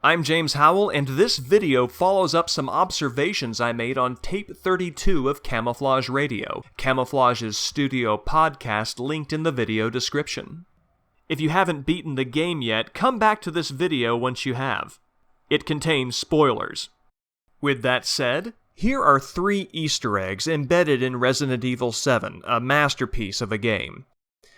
I'm James Howell, and this video follows up some observations I made on tape 32 of Camouflaj Radio, Camouflaj's studio podcast linked in the video description. If you haven't beaten the game yet, come back to this video once you have. It contains spoilers. With that said, here are 3 Easter eggs embedded in Resident Evil 7, a masterpiece of a game.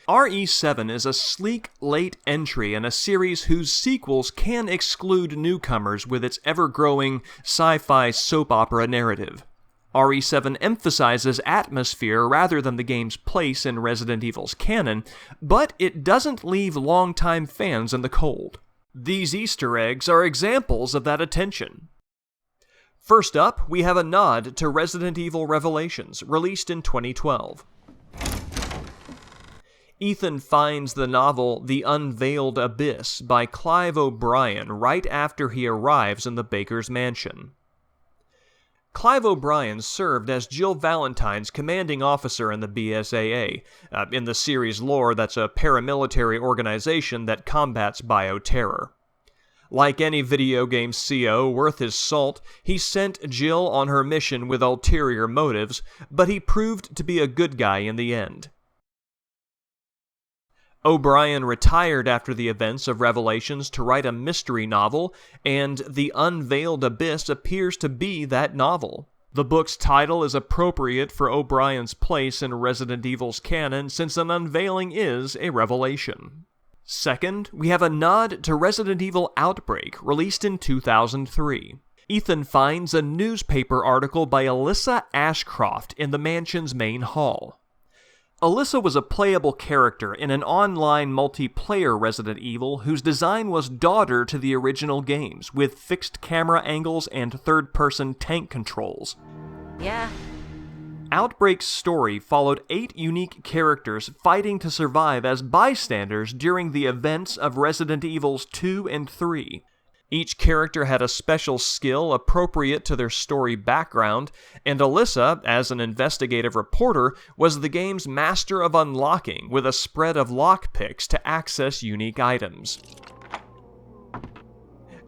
RE7 is a sleek, late entry in a series whose sequels can exclude newcomers with its ever-growing sci-fi soap opera narrative. RE7 emphasizes atmosphere rather than the game's place in Resident Evil's canon, but it doesn't leave longtime fans in the cold. These Easter eggs are examples of that attention. First up, we have a nod to Resident Evil Revelations, released in 2012. Ethan finds the novel The Unveiled Abyss by Clive O'Brien right after he arrives in the Baker's mansion. Clive O'Brien served as Jill Valentine's commanding officer in the BSAA. In the series lore, that's a paramilitary organization that combats bioterror. Like any video game CO worth his salt, he sent Jill on her mission with ulterior motives, but he proved to be a good guy in the end. O'Brien retired after the events of Revelations to write a mystery novel, and The Unveiled Abyss appears to be that novel. The book's title is appropriate for O'Brien's place in Resident Evil's canon, since an unveiling is a revelation. Second, we have a nod to Resident Evil Outbreak, released in 2003. Ethan finds a newspaper article by Alyssa Ashcroft in the mansion's main hall. Alyssa was a playable character in an online multiplayer Resident Evil whose design was daughter to the original games, with fixed camera angles and third-person tank controls. Yeah. Outbreak's story followed 8 unique characters fighting to survive as bystanders during the events of Resident Evils 2 and 3. Each character had a special skill appropriate to their story background, and Alyssa, as an investigative reporter, was the game's master of unlocking, with a spread of lockpicks to access unique items.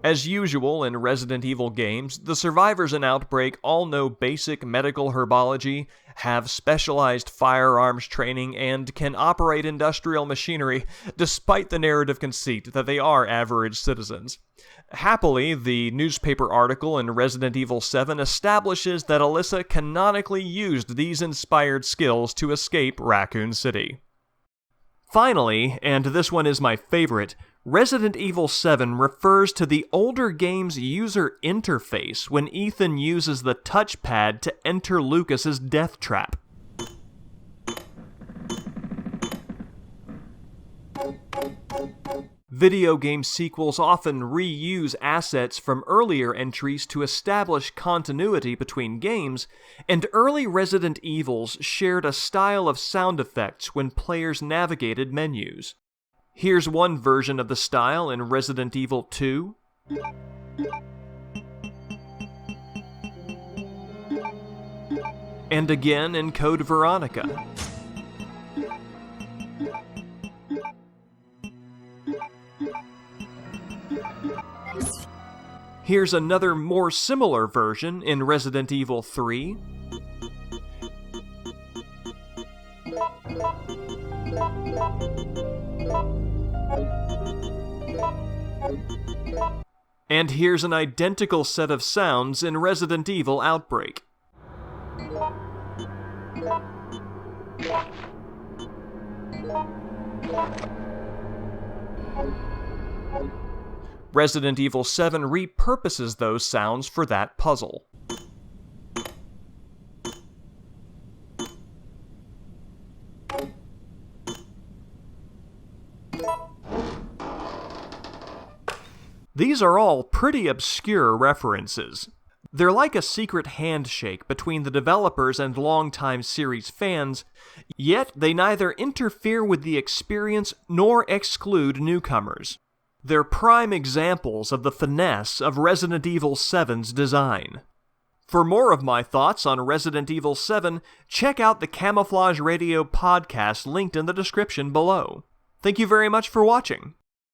As usual in Resident Evil games, the survivors in Outbreak all know basic medical herbology, have specialized firearms training, and can operate industrial machinery, despite the narrative conceit that they are average citizens. Happily, the newspaper article in Resident Evil 7 establishes that Alyssa canonically used these inspired skills to escape Raccoon City. Finally, and this one is my favorite, Resident Evil 7 refers to the older game's user interface when Ethan uses the touchpad to enter Lucas's death trap. Video game sequels often reuse assets from earlier entries to establish continuity between games, and early Resident Evils shared a style of sound effects when players navigated menus. Here's one version of the style in Resident Evil 2. And again in Code Veronica. Here's another more similar version in Resident Evil 3. And here's an identical set of sounds in Resident Evil Outbreak. Resident Evil 7 repurposes those sounds for that puzzle. These are all pretty obscure references. They're like a secret handshake between the developers and longtime series fans, yet they neither interfere with the experience nor exclude newcomers. They're prime examples of the finesse of Resident Evil 7's design. For more of my thoughts on Resident Evil 7, check out the Camouflaj Radio podcast linked in the description below. Thank you very much for watching.